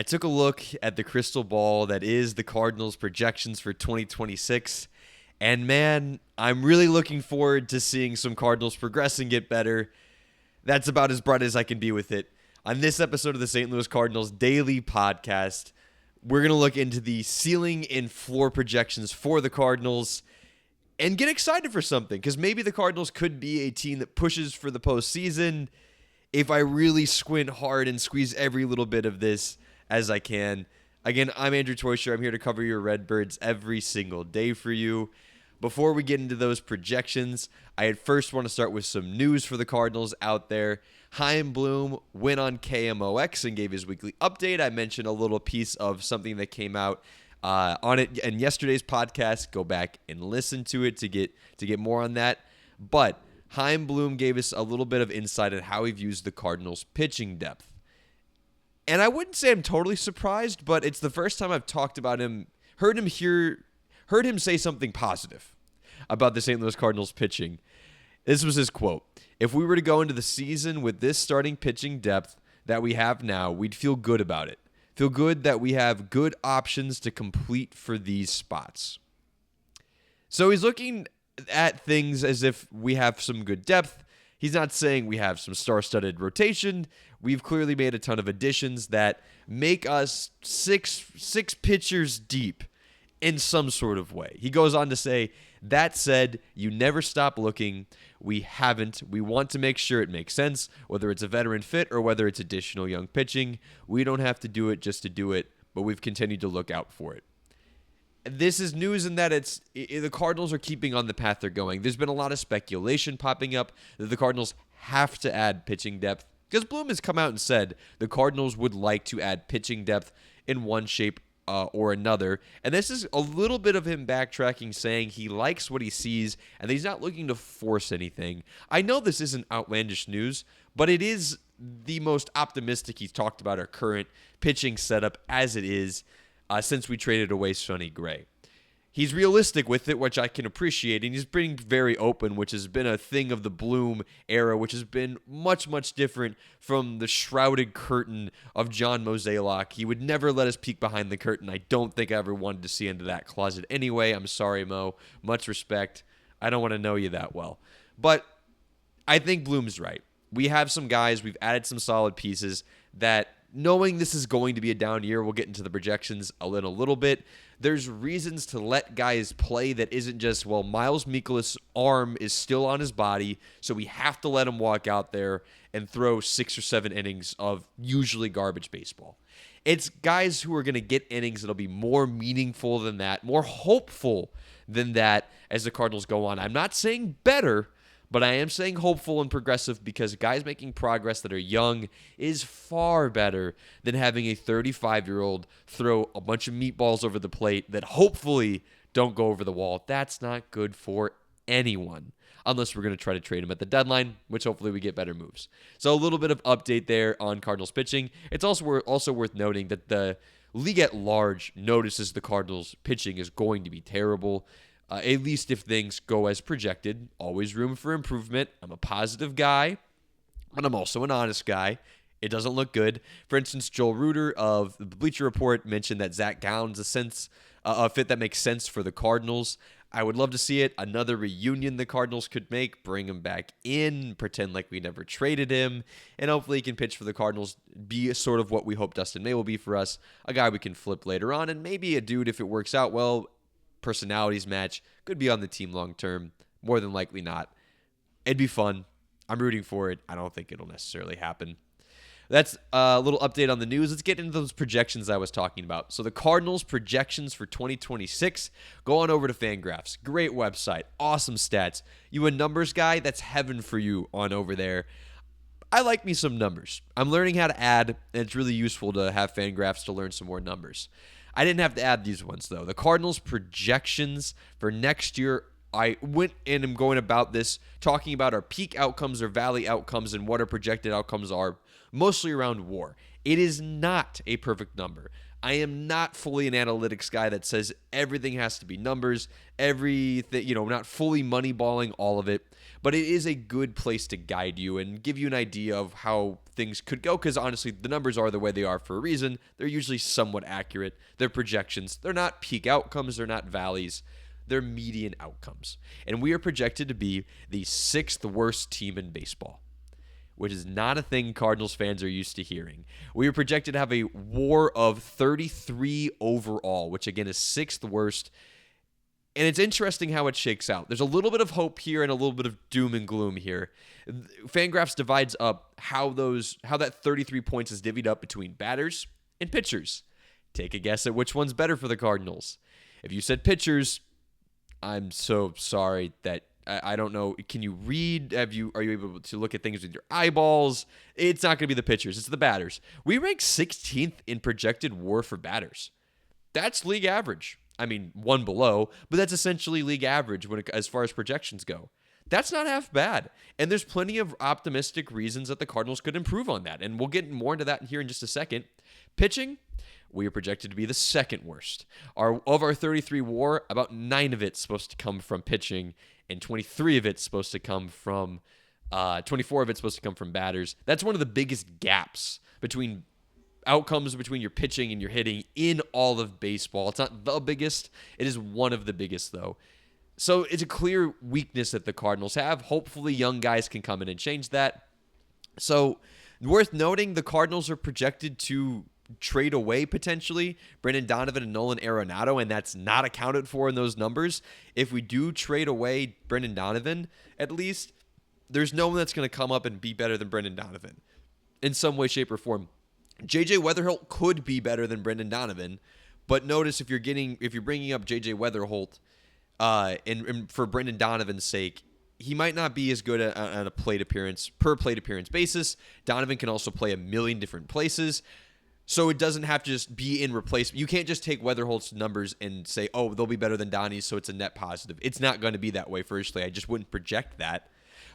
I took a look at the crystal ball that is the Cardinals' projections for 2026, and man, I'm really looking forward to seeing some Cardinals progress and get better. That's about as bright as I can be with it. On this episode of the St. Louis Cardinals Daily podcast, we're going to look into the ceiling and floor projections for the Cardinals and get excited for something, because maybe the Cardinals could be a team that pushes for the postseason if I really squint hard and squeeze every little bit of this as I can. Again, I'm Andrew Toysher. I'm here to cover your Redbirds every single day for you. Before we get into those projections, I first want to start with some news for the Cardinals out there. Chaim Bloom went on KMOX and gave his weekly update. I mentioned a little piece of something that came out on it in yesterday's podcast. Go back and listen to it to get more on that. But Chaim Bloom gave us a little bit of insight on how he views the Cardinals' pitching depth. And I wouldn't say I'm totally surprised, but it's the first time I've talked about him, heard him say something positive about the St. Louis Cardinals pitching. This was his quote: "If we were to go into the season with this starting pitching depth that we have now, we'd feel good about it. Feel good that we have good options to complete for these spots." So he's looking at things as if we have some good depth. He's not saying we have some star-studded rotation. We've clearly made a ton of additions that make us six pitchers deep in some sort of way. He goes on to say, "That said, you never stop looking. We haven't. We want to make sure it makes sense, whether it's a veteran fit or whether it's additional young pitching. We don't have to do it just to do it, but we've continued to look out for it." This is news in that the Cardinals are keeping on the path they're going. There's been a lot of speculation popping up that the Cardinals have to add pitching depth, because Bloom has come out and said the Cardinals would like to add pitching depth in one shape or another. And this is a little bit of him backtracking, saying he likes what he sees and that he's not looking to force anything. I know this isn't outlandish news, but it is the most optimistic he's talked about our current pitching setup as it is since we traded away Sonny Gray. He's realistic with it, which I can appreciate, and he's being very open, which has been a thing of the Bloom era, which has been much, much different from the shrouded curtain of John Mozeliak. He would never let us peek behind the curtain. I don't think I ever wanted to see into that closet anyway. I'm sorry, Mo. Much respect. I don't want to know you that well. But I think Bloom's right. We have some guys, we've added some solid pieces that, knowing this is going to be a down year, we'll get into the projections in a little bit. There's reasons to let guys play that isn't just, well, Miles Mikolas' arm is still on his body, so we have to let him walk out there and throw 6 or 7 innings of usually garbage baseball. It's guys who are going to get innings that'll be more meaningful than that, more hopeful than that as the Cardinals go on. I'm not saying better, but I am saying hopeful and progressive, because guys making progress that are young is far better than having a 35-year-old throw a bunch of meatballs over the plate that hopefully don't go over the wall. That's not good for anyone, unless we're going to try to trade him at the deadline, which hopefully we get better moves. So a little bit of update there on Cardinals pitching. It's also worth noting that the league at large notices the Cardinals pitching is going to be terrible. At least if things go as projected. Always room for improvement. I'm a positive guy, but I'm also an honest guy. It doesn't look good. For instance, Joel Reuter of the Bleacher Report mentioned that Zach Gallen's a fit that makes sense for the Cardinals. I would love to see it. Another reunion the Cardinals could make, bring him back in, pretend like we never traded him, and hopefully he can pitch for the Cardinals, be sort of what we hope Dustin May will be for us, a guy we can flip later on, and maybe a dude, if it works out well, personalities match, could be on the team long term. More than likely not. It'd be fun. I'm rooting for it. I don't think it'll necessarily happen. That's a little update on the news. Let's get into those projections I was talking about. So the Cardinals projections for 2026, go on over to Fangraphs. Great website. Awesome stats. You a numbers guy? That's heaven for you on over there. I like me some numbers. I'm learning how to add, and it's really useful to have Fangraphs to learn some more numbers. I didn't have to add these ones, though. The Cardinals' projections for next year, I went in and going about this, talking about our peak outcomes or valley outcomes and what our projected outcomes are, mostly around WAR. It is not a perfect number. I am not fully an analytics guy that says everything has to be numbers, everything, not fully moneyballing all of it, but it is a good place to guide you and give you an idea of how things could go, because honestly, the numbers are the way they are for a reason. They're usually somewhat accurate. They're projections. They're not peak outcomes. They're not valleys. They're median outcomes. And we are projected to be the 6th worst team in baseball, which is not a thing Cardinals fans are used to hearing. We are projected to have a WAR of 33 overall, which again is 6th worst. And it's interesting how it shakes out. There's a little bit of hope here and a little bit of doom and gloom here. Fangraphs divides up how that 33 points is divvied up between batters and pitchers. Take a guess at which one's better for the Cardinals. If you said pitchers, I'm so sorry that I don't know. Can you read? Are you able to look at things with your eyeballs? It's not going to be the pitchers. It's the batters. We rank 16th in projected WAR for batters. That's league average. I mean, one below, but that's essentially league average as far as projections go. That's not half bad. And there's plenty of optimistic reasons that the Cardinals could improve on that. And we'll get more into that here in just a second. Pitching, we are projected to be the 2nd worst. Of our 33 WAR, about 9 of it's supposed to come from pitching, and 24 of it's supposed to come from batters. That's one of the biggest gaps between outcomes between your pitching and your hitting in all of baseball. It's not the biggest. It is one of the biggest, though. So it's a clear weakness that the Cardinals have. Hopefully young guys can come in and change that. So worth noting, the Cardinals are projected to trade away potentially Brendan Donovan and Nolan Arenado, and that's not accounted for in those numbers. If we do trade away Brendan Donovan, at least, there's no one that's going to come up and be better than Brendan Donovan in some way, shape, or form. J.J. Weatherholt could be better than Brendan Donovan, but notice if you're bringing up J.J. Weatherholt and for Brendan Donovan's sake, he might not be as good on a per plate appearance basis. Donovan can also play a million different places. So it doesn't have to just be in replacement. You can't just take Weatherholt's numbers and say, oh, they'll be better than Donnie's, so it's a net positive. It's not going to be that way, firstly. I just wouldn't project that.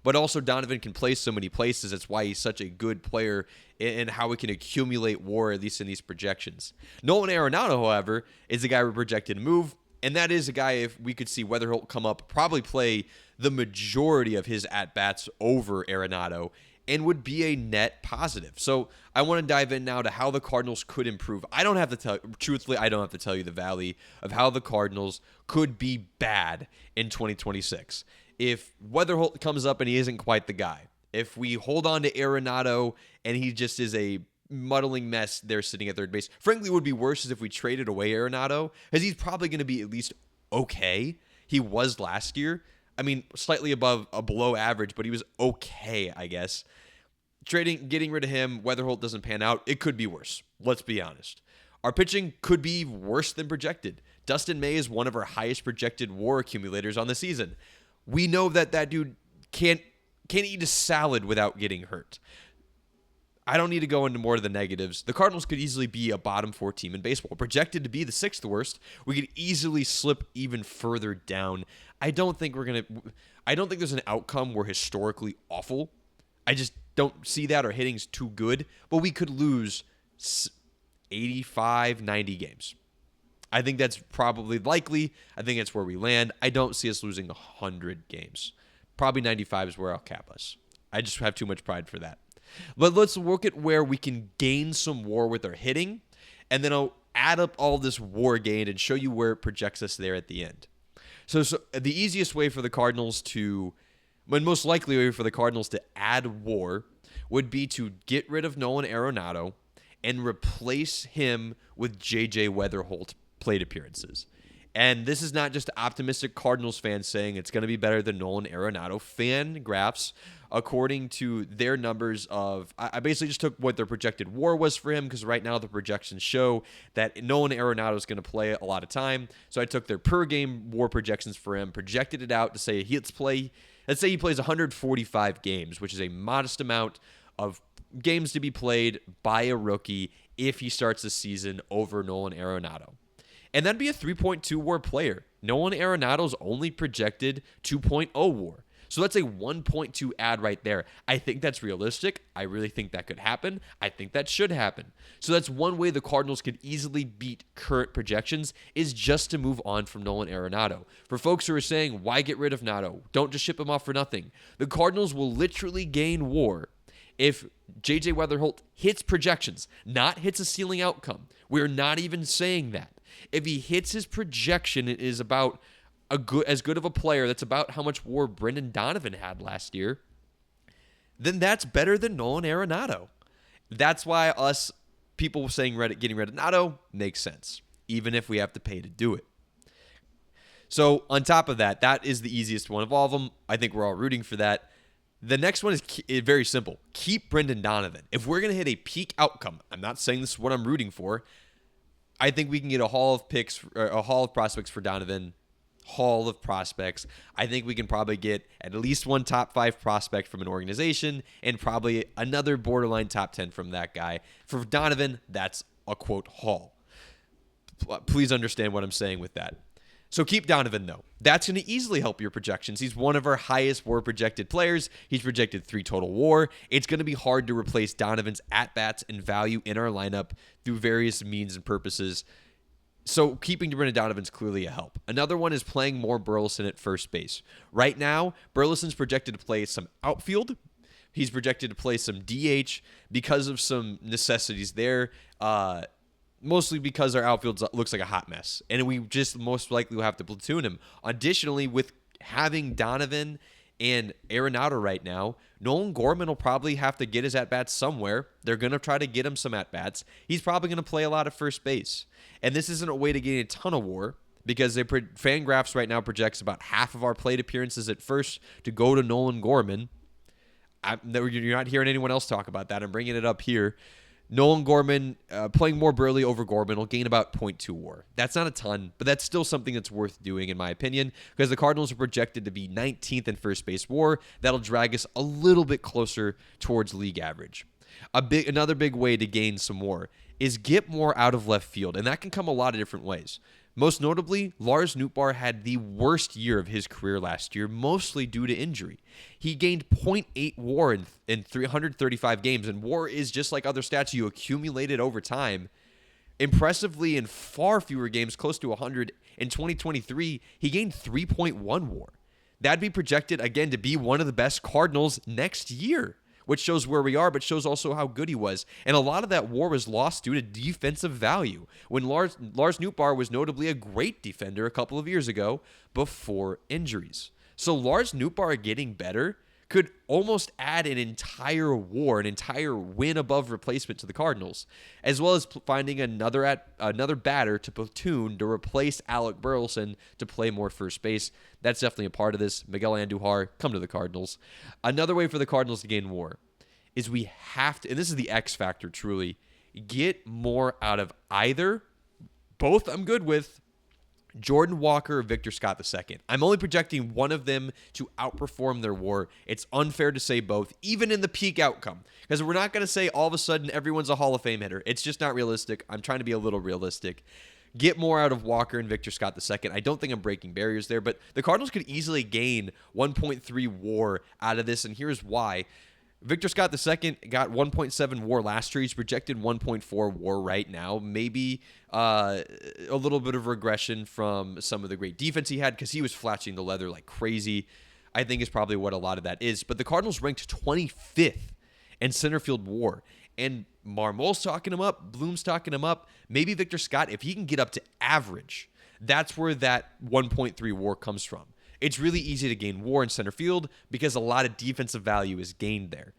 But also Donovan can play so many places. That's why he's such a good player and how he can accumulate WAR, at least in these projections. Nolan Arenado, however, is a guy we're projected to move. And that is a guy, if we could see Weatherholt come up, probably play the majority of his at-bats over Arenado, and would be a net positive. So I want to dive in now to how the Cardinals could improve. I don't have to tell you the valley of how the Cardinals could be bad in 2026. If Weatherholt comes up and he isn't quite the guy, if we hold on to Arenado and he just is a muddling mess there sitting at third base, frankly, it would be worse if we traded away Arenado, because he's probably going to be at least okay. He was last year. I mean, slightly below average, but he was okay, I guess. Getting rid of him, Weatherholt doesn't pan out. It could be worse. Let's be honest. Our pitching could be worse than projected. Dustin May is one of our highest projected WAR accumulators on the season. We know that dude can't eat a salad without getting hurt. I don't need to go into more of the negatives. The Cardinals could easily be a bottom 4 team in baseball. Projected to be the 6th worst. We could easily slip even further down. I don't think there's an outcome we're historically awful. I just don't see that. Our hitting's too good. But we could lose 85, 90 games. I think that's probably likely. I think that's where we land. I don't see us losing 100 games. Probably 95 is where I'll cap us. I just have too much pride for that. But let's look at where we can gain some WAR with our hitting, and then I'll add up all this WAR gained and show you where it projects us there at the end. So the easiest way for the Cardinals most likely way for the Cardinals to add WAR would be to get rid of Nolan Arenado and replace him with J.J. Weatherholt plate appearances. And this is not just optimistic Cardinals fans saying it's going to be better than Nolan Arenado. Fangraphs, according to their numbers I basically just took what their projected WAR was for him, because right now the projections show that Nolan Arenado is going to play a lot of time. So I took their per game WAR projections for him, projected it out to say let's say he plays 145 games, which is a modest amount of games to be played by a rookie if he starts the season over Nolan Arenado. And that'd be a 3.2 WAR player. Nolan Arenado's only projected 2.0 WAR. So that's a 1.2 add right there. I think that's realistic. I really think that could happen. I think that should happen. So that's one way the Cardinals could easily beat current projections, is just to move on from Nolan Arenado. For folks who are saying, why get rid of Nato? Don't just ship him off for nothing. The Cardinals will literally gain WAR if J.J. Weatherholt hits projections, not hits a ceiling outcome. We're not even saying that. If he hits his projection, it is about as good of a player, that's about how much WAR Brendan Donovan had last year, then that's better than Nolan Arenado. That's why us people saying getting rid of Nato makes sense, even if we have to pay to do it. So on top of that, that is the easiest one of all of them. I think we're all rooting for that. The next one is very simple. Keep Brendan Donovan. If we're going to hit a peak outcome, I'm not saying this is what I'm rooting for, I think we can get a haul of prospects for Donovan. Haul of prospects. I think we can probably get at least one top 5 prospect from an organization and probably another borderline top 10 from that guy. For Donovan, that's a quote haul. Please understand what I'm saying with that. So keep Donovan, though. That's going to easily help your projections. He's one of our highest WAR projected players. He's projected 3 total WAR. It's going to be hard to replace Donovan's at-bats and value in our lineup through various means and purposes. So keeping Brendan Donovan's clearly a help. Another one is playing more Burleson at first base. Right now, Burleson's projected to play some outfield. He's projected to play some DH because of some necessities there. Mostly because our outfield looks like a hot mess. And we just most likely will have to platoon him. Additionally, with having Donovan and Arenado right now, Nolan Gorman will probably have to get his at-bats somewhere. They're going to try to get him some at-bats. He's probably going to play a lot of first base. And this isn't a way to gain a ton of WAR because Fangraphs right now projects about half of our plate appearances at first to go to Nolan Gorman. You're not hearing anyone else talk about that. I'm bringing it up here. Nolan Gorman, playing more Burley over Gorman, will gain about 0.2 WAR. That's not a ton, but that's still something that's worth doing, in my opinion, because the Cardinals are projected to be 19th in first base WAR. That'll drag us a little bit closer towards league average. Another big way to gain some WAR is get more out of left field, and that can come a lot of different ways. Most notably, Lars Nootbaar had the worst year of his career last year, mostly due to injury. He gained 0.8 WAR in 335 games, and WAR is just like other stats you accumulated over time. Impressively, in far fewer games, close to 100, in 2023, he gained 3.1 WAR. That'd be projected, again, to be one of the best Cardinals next year, which shows where we are, but shows also how good he was. And a lot of that WAR was lost due to defensive value, when Lars Nootbaar was notably a great defender a couple of years ago before injuries. So Lars Nootbaar getting better could almost add an entire WAR, an entire win above replacement to the Cardinals, as well as finding another batter to platoon to replace Alec Burleson to play more first base. That's definitely a part of this. Miguel Andujar, come to the Cardinals. Another way for the Cardinals to gain WAR is we have to, and this is the X factor truly, get more out of both I'm good with, Jordan Walker or Victor Scott II. I'm only projecting one of them to outperform their WAR. It's unfair to say both, even in the peak outcome, because we're not going to say all of a sudden everyone's a Hall of Fame hitter. It's just not realistic. I'm trying to be a little realistic. Get more out of Walker and Victor Scott II. I don't think I'm breaking barriers there, but the Cardinals could easily gain 1.3 WAR out of this, and here's why. Victor Scott II got 1.7 WAR last year. He's projected 1.4 WAR right now. Maybe a little bit of regression from some of the great defense he had because he was flashing the leather like crazy, I think is probably what a lot of that is. But the Cardinals ranked 25th in center field WAR. And Marmol's talking him up. Bloom's talking him up. Maybe Victor Scott, if he can get up to average, that's where that 1.3 WAR comes from. It's really easy to gain WAR in center field because a lot of defensive value is gained there.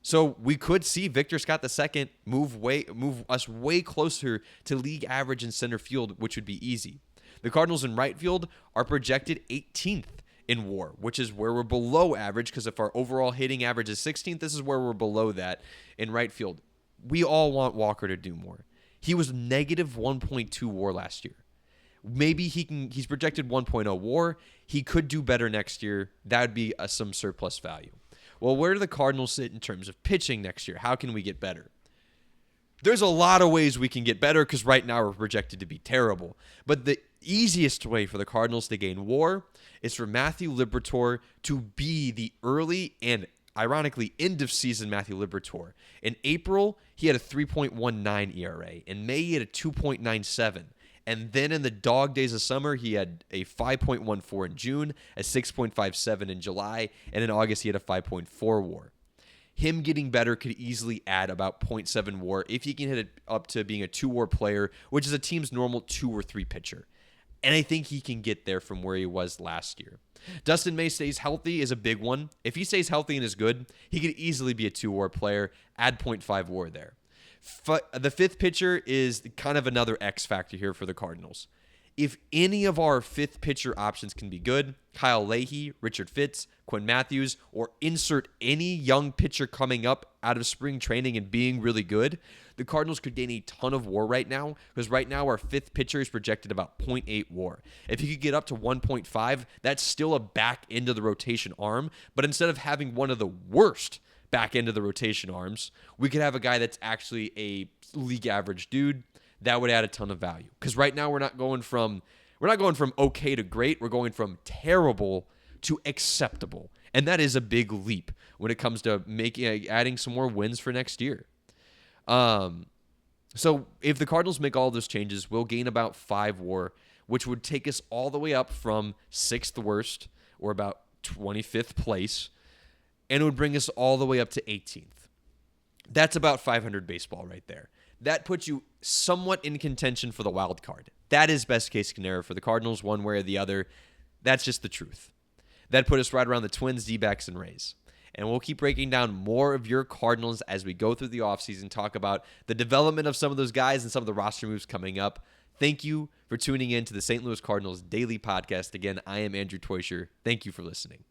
So we could see Victor Scott II move us way closer to league average in center field, which would be easy. The Cardinals in right field are projected 18th in WAR, which is where we're below average, because if our overall hitting average is 16th, this is where we're below that in right field. We all want Walker to do more. He was negative 1.2 WAR last year. Maybe he's projected 1.0 WAR. He could do better next year. That would be some surplus value. Well, where do the Cardinals sit in terms of pitching next year? How can we get better? There's a lot of ways we can get better because right now we're projected to be terrible. But the easiest way for the Cardinals to gain WAR is for Matthew Liberatore to be the early and ironically end of season Matthew Liberatore. In April, he had a 3.19 ERA. In May, he had a 2.97. And then in the dog days of summer, he had a 5.14 in June, a 6.57 in July, and in August, he had a 5.4 WAR. Him getting better could easily add about 0.7 WAR if he can hit it up to being a 2 WAR player, which is a team's normal 2 or 3 pitcher. And I think he can get there from where he was last year. Dustin May stays healthy is a big one. If he stays healthy and is good, he could easily be a 2 WAR player, add 0.5 WAR there. The fifth pitcher is kind of another X factor here for the Cardinals. If any of our fifth pitcher options can be good, Kyle Leahy, Richard Fitz, Quinn Matthews, or insert any young pitcher coming up out of spring training and being really good, the Cardinals could gain a ton of WAR right now, because right now our fifth pitcher is projected about 0.8 WAR. If he could get up to 1.5, that's still a back end of the rotation arm, but instead of having one of the worst back end of the rotation arms, we could have a guy that's actually a league average dude. That would add a ton of value, because right now we're not going from okay to great. We're going from terrible to acceptable, and that is a big leap when it comes to adding some more wins for next year. So if the Cardinals make all those changes, we'll gain about 5 WAR, which would take us all the way up from 6th worst, or about 25th place, and it would bring us all the way up to 18th. That's about 500 baseball right there. That puts you somewhat in contention for the wild card. That is best case scenario for the Cardinals, one way or the other. That's just the truth. That put us right around the Twins, D-backs, and Rays. And we'll keep breaking down more of your Cardinals as we go through the offseason, talk about the development of some of those guys and some of the roster moves coming up. Thank you for tuning in to the St. Louis Cardinals Daily Podcast. Again, I am Andrew Teuscher. Thank you for listening.